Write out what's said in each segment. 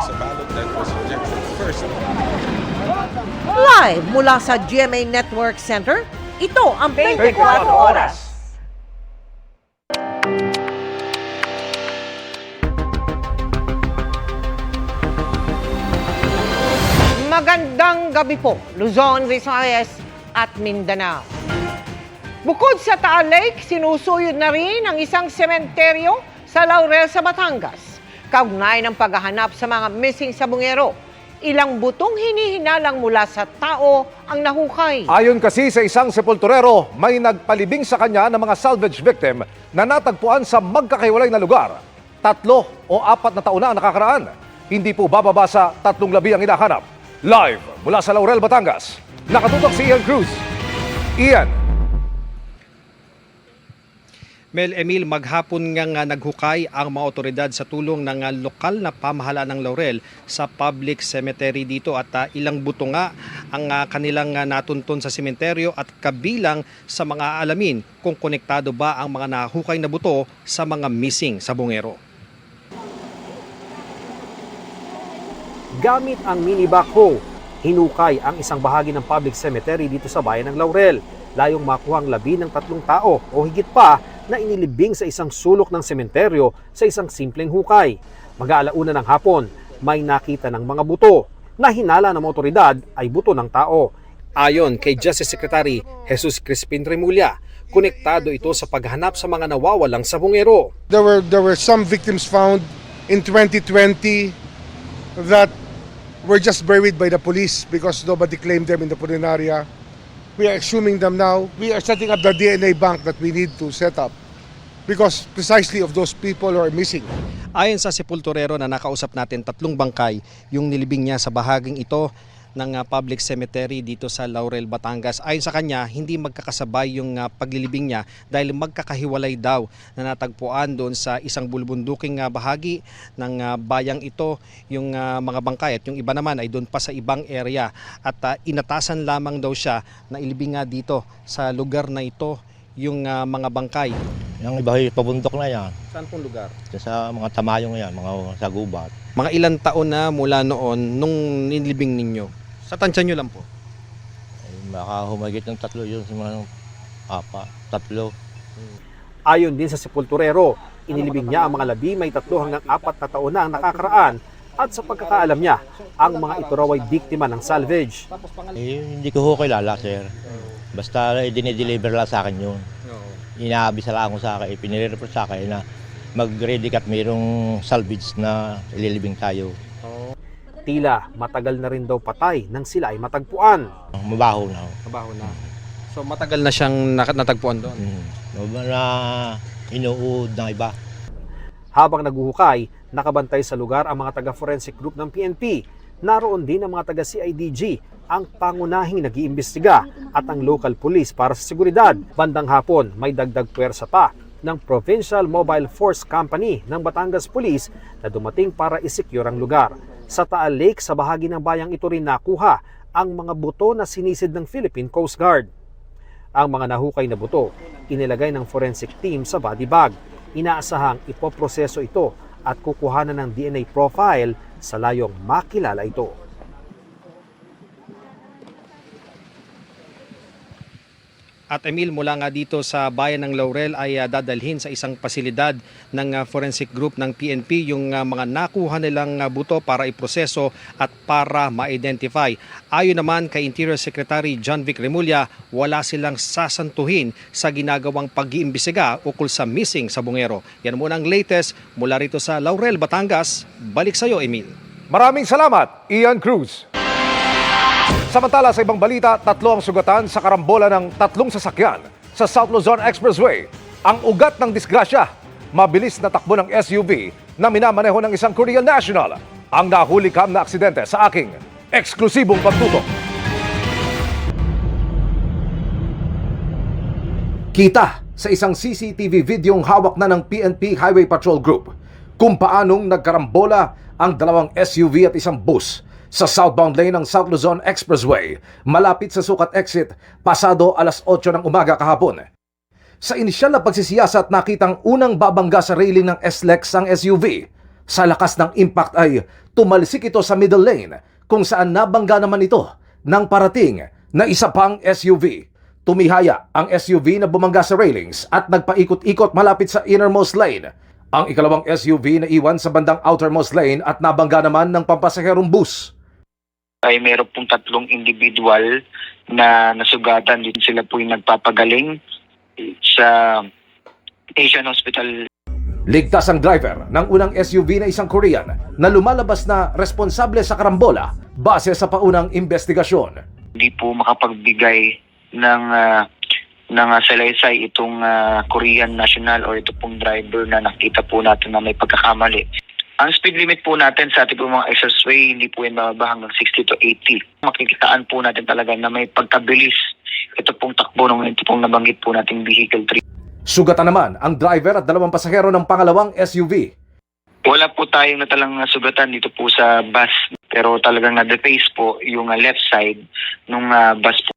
cast a ballot that was rejected first. Live mula sa GMA Network Center, ito ang 24 Oras. Magandang gabi po, Luzon, Visayas at Mindanao. Bukod sa Taal Lake, sinusuyod na rin ang isang sementeryo sa Laurel sa Batangas. Kaugnay ng paghahanap sa mga missing sa bungero, ilang butong hinihinalang mula sa tao ang nahukay. Ayon kasi sa isang sepulturero, may nagpalibing sa kanya ng mga salvage victim na natagpuan sa magkakahiwalay na lugar. 3 o 4 na taon na ang nakakaraan. Hindi po bababa sa 3 labi ang hinahanap. Live mula sa Laurel, Batangas, nakatutok si Ian Cruz. Ian. Mel Emil, maghapon nga naghukay ang mga otoridad sa tulong ng lokal na pamahalaan ng Laurel sa public cemetery dito at ilang buto nga ang kanilang natuntun sa sementeryo at kabilang sa mga alamin kung konektado ba ang mga nahukay na buto sa mga missing sa bungero. Gamit ang mini backhoe, hinukay ang isang bahagi ng public cemetery dito sa bayan ng Laurel. Layong makuha ang labi ng 3 tao o higit pa na inilibing sa isang sulok ng sementeryo sa isang simpleng hukay. Mag-aalauna ng hapon, may nakita ng mga buto na hinala ng otoridad ay buto ng tao. Ayon kay Justice Secretary Jesus Crispin Remulla, konektado ito sa paghanap sa mga nawawalang sa bungero. There were some victims found in 2020 that were just buried by the police because nobody claimed them in the Purinaria. We are exhuming them now. We are setting up the DNA bank that we need to set up because precisely of those people who are missing. Ayon sa sepulturero na nakausap natin, 3 bangkay yung nilibing niya sa bahaging ito ng public cemetery dito sa Laurel, Batangas. Ayon sa kanya, hindi magkakasabay yung paglilibing niya dahil magkakahiwalay daw na natagpuan doon sa isang bulbunduking bahagi ng bayang ito yung mga bangkay at yung iba naman ay doon pa sa ibang area at inatasan lamang daw siya na ilibing nga dito sa lugar na ito yung mga bangkay. Yung iba ay pabundok na yan. Saan pong lugar? Sa mga tamayong yan, mga sa gubat. Mga ilang taon na mula noon nung nilibing ninyo? Sa tansya nyo lang po. Ay, baka humagit ng 3 yun, sa mga 3. Ayon din sa sepulturero, inilibing niya ang mga labi may 3 hanggang 4 na taon na ang nakakaraan at sa pagkakaalam niya, ang mga ito raw ay biktima ng salvage. Eh, hindi ko kilala, sir. Basta dinideliver lang sa akin yun. Inaabisa lang ako sa akin, pinire-report sa akin na mag-ready ka at mayroong salvage na ililibing tayo. Tila matagal na rin daw patay nang sila ay matagpuan. Mabaho na. Mabaho na. So matagal na siyang natagpuan doon. Na inuud ng iba. Habang naguhukay, nakabantay sa lugar ang mga taga-forensic group ng PNP. Naroon din ang mga taga-CIDG, ang pangunahing nag-iimbestiga at ang local police para sa seguridad. Bandang hapon, may dagdag puwersa pa ng Provincial Mobile Force Company ng Batangas Police na dumating para isecure ang lugar. Sa Taal Lake, sa bahagi ng bayang ito rin nakuha ang mga buto na sinisid ng Philippine Coast Guard. Ang mga nahukay na buto, inilagay ng forensic team sa body bag. Inaasahang ipoproseso ito at kukuhanan ng DNA profile sa layong makilala ito. At Emil, mula nga dito sa bayan ng Laurel ay dadalhin sa isang pasilidad ng forensic group ng PNP yung mga nakuha nilang buto para iproseso at para ma-identify. Ayon naman kay Interior Secretary John Vic Remulla, wala silang sasantuhin sa ginagawang pag-iimbestiga ukol sa missing sa bungero. Yan muna ang latest mula rito sa Laurel, Batangas. Balik sa iyo, Emil. Maraming salamat, Ian Cruz. Samantala sa ibang balita, 3 ang sugatan sa karambola ng 3 sasakyan sa South Luzon Expressway. Ang ugat ng disgrasya, mabilis na takbo ng SUV na minamaneho ng isang Korean national. Ang nahulikam na aksidente sa aking eksklusibong pagtutok. Kita sa isang CCTV videong hawak na ng PNP Highway Patrol Group kung paanong nagkarambola ang 2 SUV at isang bus sa southbound lane ng South Luzon Expressway, malapit sa sukat exit, pasado alas 8 ng umaga kahapon. Sa inisyal na pagsisiyasat, nakitang unang babangga sa railing ng SLEX ang SUV. Sa lakas ng impact ay tumalsik ito sa middle lane kung saan nabangga naman ito ng parating na isa pang SUV. Tumihaya ang SUV na bumangga sa railings at nagpaikot-ikot malapit sa innermost lane. Ang ikalawang SUV na iwan sa bandang outermost lane at nabangga naman ng pampasaherong bus. Ay meron pong 3 individual na nasugatan. Din sila po yung nagpapagaling sa Asian Hospital. Ligtas ang driver ng unang SUV na isang Korean na lumalabas na responsable sa karambola base sa paunang investigasyon. Hindi po makapagbigay ng salaysay itong Korean national or ito pong driver na nakita po natin na may pagkakamali. Ang speed limit po natin sa ating po mga expressway, hindi po yan mababa hanggang 60 to 80. Makikitaan po natin talaga na may pagkabilis ito pong takbo ng ito pong nabanggit po nating vehicle 3. Sugatan naman ang driver at 2 pasahero ng pangalawang SUV. Wala po tayong natalang sugatan dito po sa bus, pero talagang na-deface po yung left side ng bus po.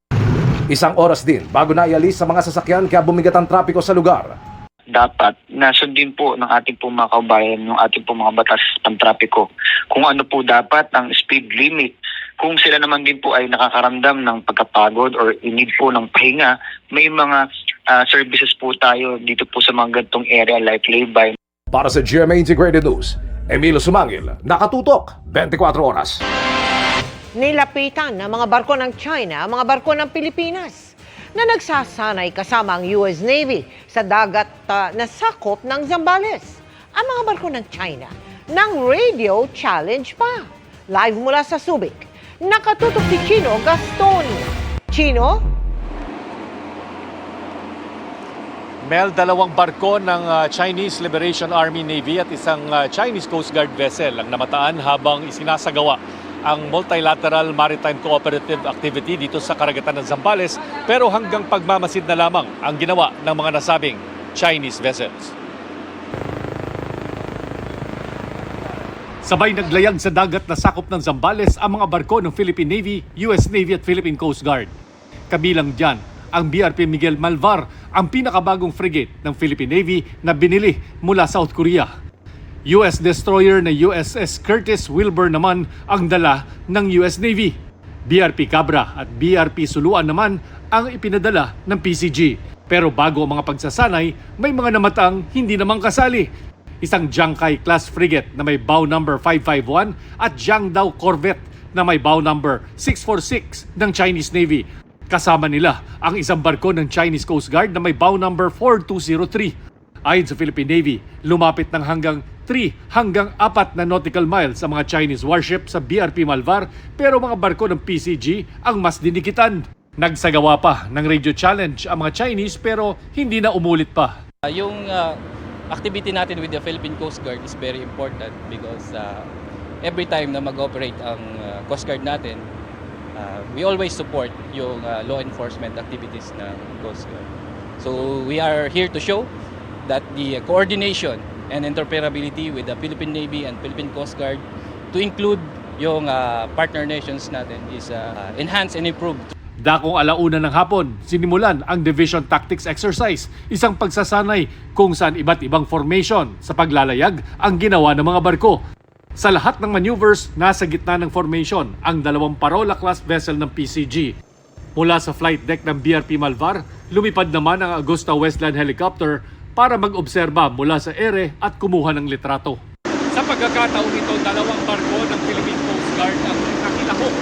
Isang oras din bago naialis sa mga sasakyan kaya bumigat ang trapiko sa lugar. Dapat nasundin po ng ating po mga kaubayan, yung ating po mga batas pang-trapiko. Kung ano po dapat ang speed limit. Kung sila naman din po ay nakakaramdam ng pagkapagod or in need po ng pahinga, may mga services po tayo dito po sa mga gantong area like lay-by. Para sa GMA Integrated News, Emilio Sumangil, nakatutok 24 oras. Nilapitan ng mga barko ng China ang mga barko ng Pilipinas na nagsasanay kasama ang US Navy sa dagat na sakop ng Zambales. Ang mga barko ng China ng radio challenge pa. Live mula sa Subic, nakatutok si Chino Gaston. Chino? Mel, 2 barko ng Chinese Liberation Army Navy at isang Chinese Coast Guard vessel ang namataan habang isinasagawa ang multilateral maritime cooperative activity dito sa karagatan ng Zambales, pero hanggang pagmamasid na lamang ang ginawa ng mga nasabing Chinese vessels. Sabay naglayag sa dagat na sakop ng Zambales ang mga barko ng Philippine Navy, US Navy at Philippine Coast Guard. Kabilang dyan ang BRP Miguel Malvar, ang pinakabagong frigate ng Philippine Navy na binili mula South Korea. US destroyer na USS Curtis Wilbur naman ang dala ng US Navy. BRP Cabra at BRP Suluan naman ang ipinadala ng PCG. Pero bago ang mga pagsasanay, may mga namatang hindi naman kasali. Isang Jiangkai class frigate na may bow number 551 at Jiangdao Corvette na may bow number 646 ng Chinese Navy. Kasama nila ang isang barko ng Chinese Coast Guard na may bow number 4203. Ayon sa Philippine Navy, lumapit ng hanggang 3 hanggang 4 na nautical miles sa mga Chinese warship sa BRP Malvar, pero mga barko ng PCG ang mas dinikitan. Nagsagawa pa ng radio challenge ang mga Chinese pero hindi na umulit pa. Yung activity natin with the Philippine Coast Guard is very important because every time na mag-operate ang Coast Guard natin, we always support yung law enforcement activities ng Coast Guard. So we are here to show that the coordination and interoperability with the Philippine Navy and Philippine Coast Guard to include yung partner nations natin is enhanced and improved. Dakong 1:00 ng hapon, sinimulan ang Division Tactics Exercise, isang pagsasanay kung saan iba't ibang formation sa paglalayag ang ginawa ng mga barko. Sa lahat ng maneuvers, nasa gitna ng formation ang 2 Parola-class vessel ng PCG. Mula sa flight deck ng BRP Malvar, lumipad naman ang Augusta Westland helicopter para mag-obserba mula sa ere at kumuha ng litrato. Sa pagkakataong ito, 2 barko ng Philippine Coast Guard ang nakilahok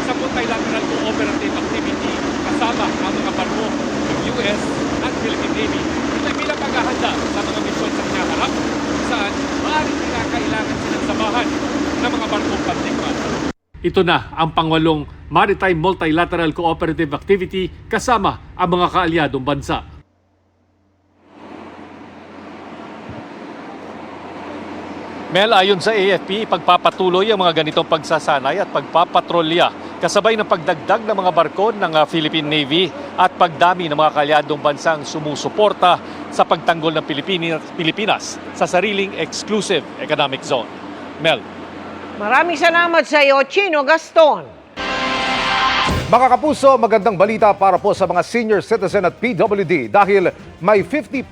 sa multilateral cooperative activity kasama ang mga barko ng US at Philippine Navy. Ito ay bilang paghahanda sa mga misyon sa kinaharap saan maaaring kinakailangan silang samahan ng mga barkong pantikman. Ito na ang pang-8 Maritime Multilateral Cooperative Activity kasama ang mga kaalyadong bansa. Mel, ayon sa AFP, pagpapatuloy ang mga ganitong pagsasanay at pagpapatrolya kasabay ng pagdagdag ng mga barko ng Philippine Navy at pagdami ng mga kaalyadong bansang sumusuporta sa pagtanggol ng Pilipinas sa sariling exclusive economic zone. Mel. Maraming salamat sa iyo, Chino Gaston. Mga kapuso, magandang balita para po sa mga senior citizen at PWD dahil may 50%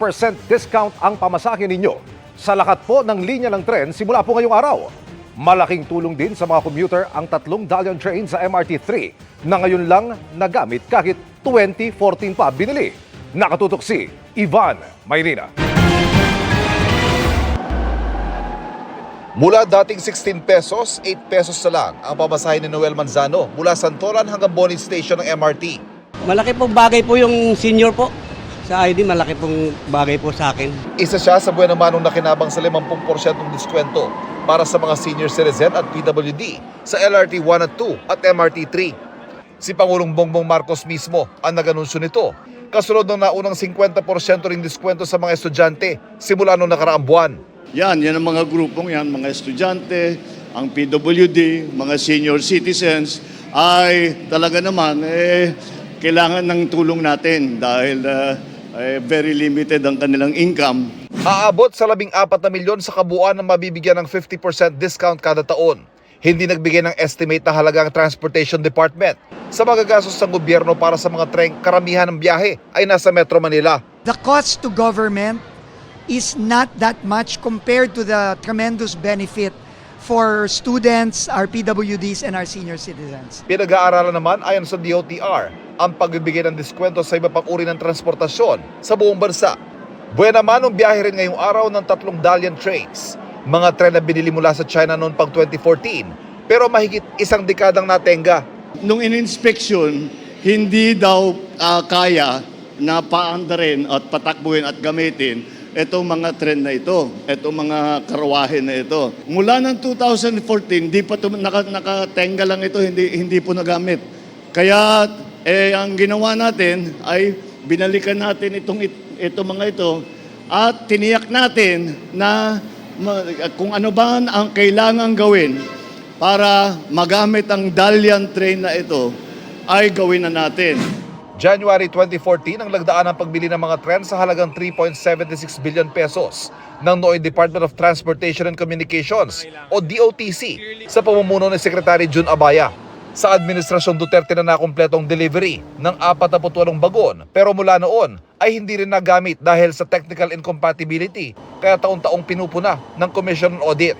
discount ang pamasahe ninyo sa lahat po ng linya ng tren simula po ngayong araw. Malaking tulong din sa mga commuter ang 3 Dalian train sa MRT3 na ngayon lang nagamit kahit 2014 pa binili. Nakatutok si Ivan Mayrina. Mula dating 16 pesos, 8 pesos na lang ang pamasahe ni Noel Manzano mula Santolan hanggang Bonin Station ng MRT. Malaki pong bagay po yung senior po. Sa ID, malaki pong bagay po sa akin. Isa siya sa buwan namanong nakinabang sa 50% ng diskwento para sa mga senior citizen at PWD sa LRT 1 at 2 at MRT 3. Si Pangulong Bongbong Marcos mismo ang nag-anunsyo nito, kasunod ng naunang 50% ring diskwento sa mga estudyante simula noong nakaraang buwan. Yan ang mga grupong yan, mga estudyante, ang PWD, mga senior citizens, ay talaga naman kailangan ng tulong natin dahil very limited ang kanilang income. Aabot sa 14 na milyon sa kabuuan na mabibigyan ng 50% discount kada taon. Hindi nagbigay ng estimate na halaga ang Transportation Department sa magagastos ng gobyerno para sa mga tren. Karamihan ng biyahe ay nasa Metro Manila. The cost to government is not that much compared to the tremendous benefit for students, our PWDs, and our senior citizens. Pinag-aaralan naman ayon sa DOTR ang pagbibigay ng diskwento sa iba pang uri ng transportasyon sa buong bansa. Buwan naman ang biyahe rin ngayong araw ng 3 Dalian trains. Mga tren na binili mula sa China noon pang 2014 pero mahigit 1 dekadang natenga. Nung in-inspection, hindi daw kaya na paandarin at patakbuhin at gamitin itong mga tren na ito, itong mga karawahe na ito. Mula ng 2014, di pa nakatenga lang ito, hindi po nagamit. Kaya ang ginawa natin ay binalikan natin itong mga ito at tiniyak natin na kung ano ba ang kailangan gawin para magamit ang Dalian train na ito ay gawin na natin. January 2014 ang lagdaan ng pagbili ng mga tren sa halagang 3.76 billion pesos ng NOY Department of Transportation and Communications o DOTC sa pamumuno ni Secretary Jun Abaya. Sa Administrasyon Duterte na nakumpletong delivery ng 48 bagon pero mula noon ay hindi rin nagamit dahil sa technical incompatibility kaya taon-taong pinupuna ng Commission on Audit.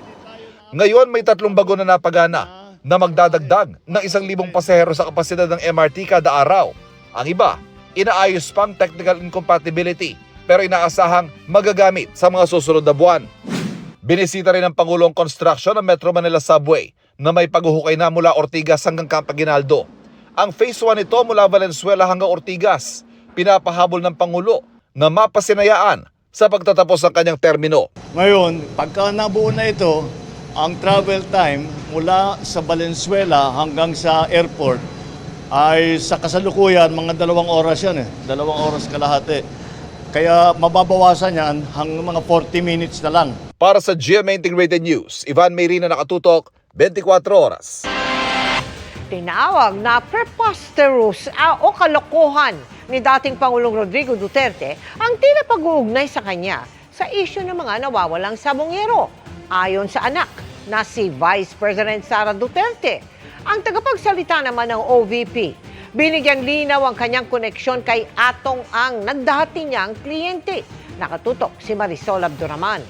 Ngayon may 3 bagon na napagana na magdadagdag ng 1,000 pasahero sa kapasidad ng MRT kada araw. Ang iba, inaayos pang technical incompatibility pero inaasahang magagamit sa mga susunod na buwan. Binisita rin ng Pangulong construction ng Metro Manila Subway na may paghuhukay na mula Ortigas hanggang Camp Aguinaldo. Ang phase 1 nito mula Valenzuela hanggang Ortigas, pinapahabol ng Pangulo na mapasinayaan sa pagtatapos ng kanyang termino. Ngayon, pagka nabuo na ito, ang travel time mula sa Valenzuela hanggang sa airport ay sa kasalukuyan mga 2 oras yan 2 oras kalahati. Kaya mababawasan yan hanggang mga 40 minutes na lang. Para sa GMA Integrated News, Ivan Mayrina, nakatutok, 24 oras. Tinawag na preposterous o kalokohan ni dating Pangulong Rodrigo Duterte ang tila pag-uugnay sa kanya sa isyu ng mga nawawalang sabongero. Ayon sa anak na si Vice President Sara Duterte, ang tagapagsalita naman ng OVP, binigyan linaw ang kanyang koneksyon kay Atong Ang na dati niyang kliyente. Nakatutok si Marisol Abduraman.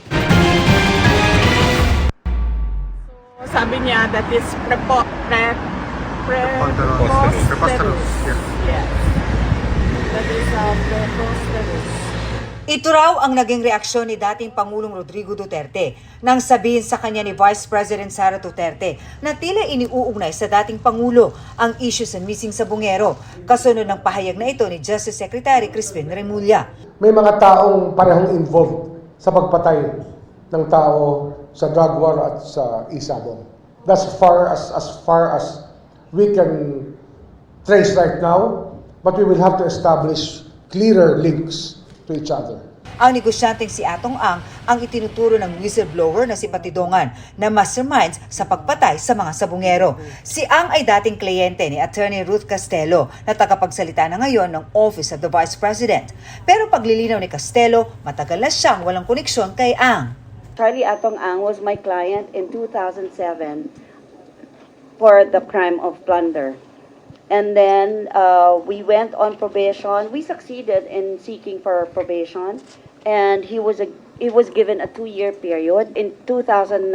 Sabi niya that is preposterous. Yes. That is preposterous. Ito raw ang naging reaksyon ni dating Pangulong Rodrigo Duterte nang sabihin sa kanya ni Vice President Sara Duterte na tila iniuugnay sa dating Pangulo ang issue sa missing sabongero, kasunod ng pahayag na ito ni Justice Secretary Crispin Remulla. May mga taong parehong involved sa pagpatay ng tao sa drug war at sa isabong. That's as far as we can trace right now, but we will have to establish clearer links to each other. Ang negosyanteng si Atong ang itinuturo ng whistleblower na si Patidongan na masterminds sa pagpatay sa mga sabongero. Si Ang ay dating kliyente ni Attorney Ruth Castelo na tagapagsalita na ngayon ng Office of the Vice President. Pero paglilinaw ni Castelo, matagal na siyang walang koneksyon kay Ang. Charlie Atong Ang was my client in 2007 for the crime of plunder. And then we went on probation. We succeeded in seeking for probation, and he was given a 2-year period. In 2009,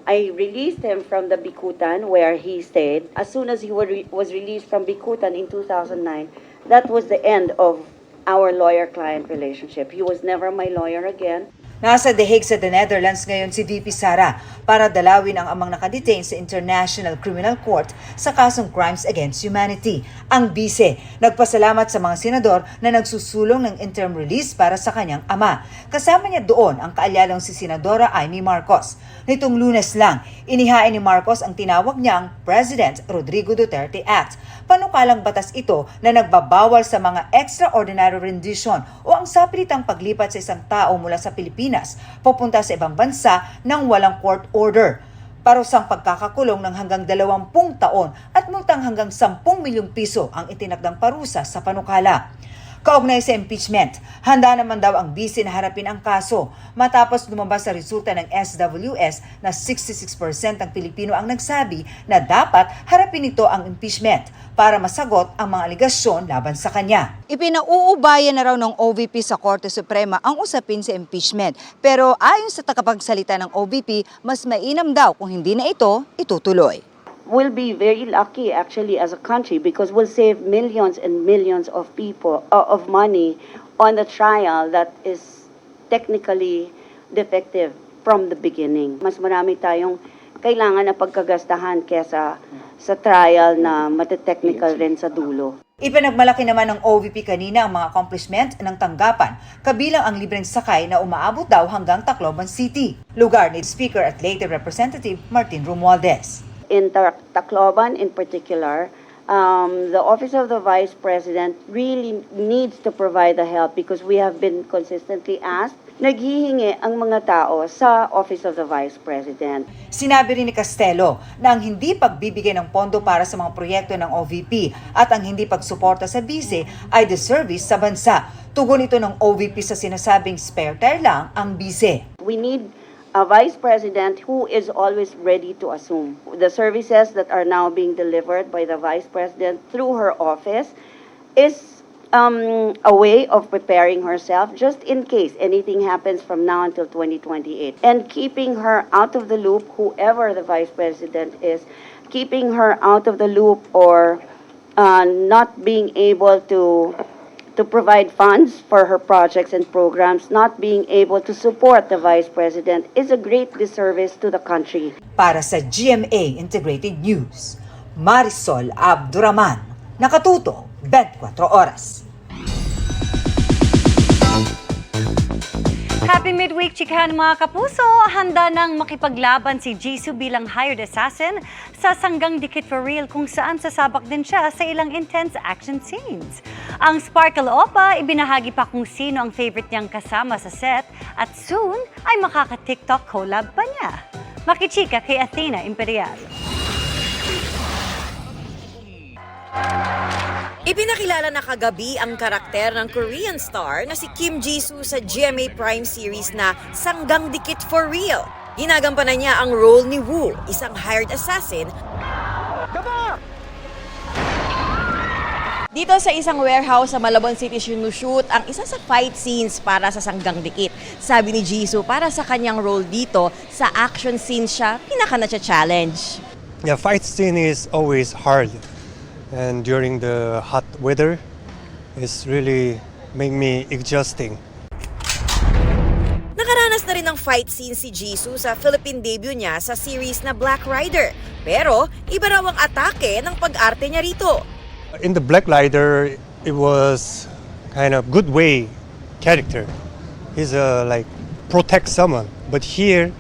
I released him from the Bikutan where he stayed. As soon as he was released from Bikutan in 2009, that was the end of our lawyer-client relationship. He was never my lawyer again. Nasa The Hague sa The Netherlands ngayon si VP Sara para dalawin ang amang nakadetain sa International Criminal Court sa kasong Crimes Against Humanity. Ang bise, nagpasalamat sa mga senador na nagsusulong ng interim release para sa kanyang ama. Kasama niya doon ang kaalyalong si Senadora Amy Marcos. Nitong Lunes lang, inihain ni Marcos ang tinawag niyang President Rodrigo Duterte Act. Panukalang batas ito na nagbabawal sa mga extraordinary rendition o ang sapilitang paglipat sa isang tao mula sa Pilipinas papunta sa ibang bansa nang walang court order. Parusang pagkakakulong ng hanggang 20 taon at multang hanggang 10 milyong piso ang itinakdang parusa sa panukala. Kaugnay sa impeachment, handa naman daw ang bise na harapin ang kaso matapos lumabas sa resulta ng SWS na 66% ng Pilipino ang nagsabi na dapat harapin ito ang impeachment para masagot ang mga aligasyon laban sa kanya. Ipinauubayan na raw ng OVP sa Korte Suprema ang usapin sa impeachment. Pero ayon sa tagapagsalita ng OVP, mas mainam daw kung hindi na ito itutuloy. We'll be very lucky actually as a country because we'll save millions and millions of people of money on the trial that is technically defective from the beginning. Mas marami tayong kailangan na pagkagastahan kesa sa trial na mate-technical rin sa dulo. Ipinagmalaki naman ng OVP kanina ang mga accomplishment ng tanggapan, kabilang ang libreng sakay na umaabot daw hanggang Tacloban City, lugar ni Speaker at later Representative Martin Romualdez. In Tacloban in particular, the Office of the Vice President really needs to provide the help because we have been consistently asked. Naghihingi ang mga tao sa Office of the Vice President. Sinabi rin ni Castelo na ang hindi pagbibigay ng pondo para sa mga proyekto ng OVP at ang hindi pagsuporta sa bise ay disservice sa bansa. Tugon ito ng OVP sa sinasabing spare tire lang ang bise. We need a Vice President who is always ready to assume. The services that are now being delivered by the Vice President through her office is a way of preparing herself just in case anything happens from now until 2028. And keeping her out of the loop, whoever the Vice President is, keeping her out of the loop or not being able to provide funds for her projects and programs, not being able to support the Vice President is a great disservice to the country. Para sa GMA Integrated News, Marisol Abduraman, nakatuto 24 oras. Happy midweek, chikahan mga kapuso! Handa nang makipaglaban si Jisoo bilang hired assassin sa Sanggang Dikit for Real kung saan sasabak din siya sa ilang intense action scenes. Ang Sparkle Opa, ibinahagi pa kung sino ang favorite niyang kasama sa set at soon ay makaka-TikTok collab pa niya. Makichika kay Athena Imperial. Ipinakilala na kagabi ang karakter ng Korean star na si Kim Jisoo sa GMA Prime series na Sanggang Dikit for Real. Ginagampanan niya ang role ni Woo, isang hired assassin. Dito sa isang warehouse sa Malabon City sinushoot ang isa sa fight scenes para sa Sanggang Dikit. Sabi ni Jisoo, para sa kanyang role dito, sa action scenes siya, pinaka na challenge. Yeah, fight scene is always hard. And during the hot weather, it's really make me exhausting. Nakaranas na rin ng fight scene si Jisoo sa Philippine debut niya sa series na Black Rider. Pero iba raw ang atake ng pag-arte niya rito. In the Black Rider, it was kind of good way character. He's like protect someone, but here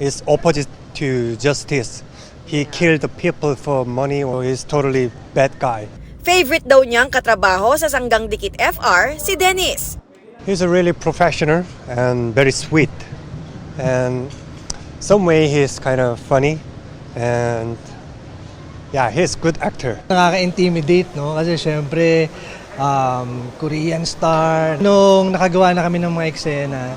is opposite to justice. He killed the people for money or he's totally bad guy. Favorite daw niyang katrabaho sa Sanggang Dikit FR, si Dennis. He's a really professional and very sweet. And some way he's kind of funny and yeah, he's good actor. Nakaka-intimidate, no? Kasi syempre, Korean star. Nung nakagawa na kami ng mga eksena,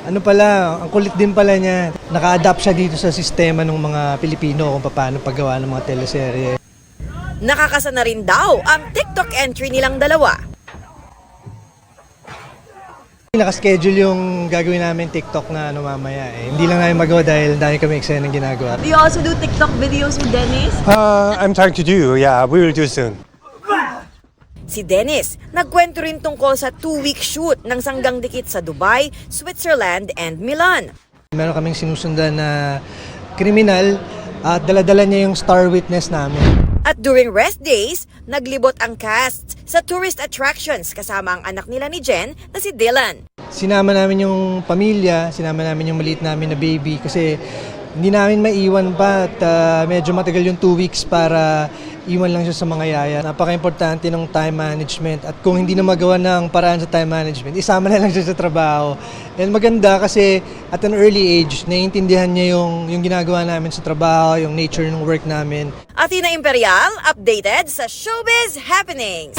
ano pala, ang kulit din pala niya. Naka-adapt siya dito sa sistema ng mga Pilipino kung paano paggawa ng mga teleserye. Nakakasa na rin daw ang TikTok entry nilang dalawa. Nakaschedule yung gagawin namin TikTok na mamaya eh. Hindi lang namin magawa dahil dahil kami eksena ng ginagawa. Do you also do TikTok videos with Dennis? I'm trying to do, yeah, we will do soon. Si Dennis, nagkwento rin tungkol sa 2-week shoot ng Sanggang Dikit sa Dubai, Switzerland, and Milan. Meron kaming sinusundan na kriminal at dala-dala niya yung star witness namin. At during rest days, naglibot ang cast sa tourist attractions kasama ang anak nila ni Jen na si Dylan. Sinama namin yung pamilya, sinama namin yung maliit namin na baby kasi hindi namin maiwan pa at medyo matagal yung 2 weeks para iwan lang siya sa mga yaya. Napaka-importante ng time management at kung hindi na magawa ng paraan sa time management, isama na lang siya sa trabaho. And maganda kasi at an early age, naiintindihan niya yung ginagawa namin sa trabaho, yung nature ng work namin. Athena Imperial, updated sa Showbiz Happenings.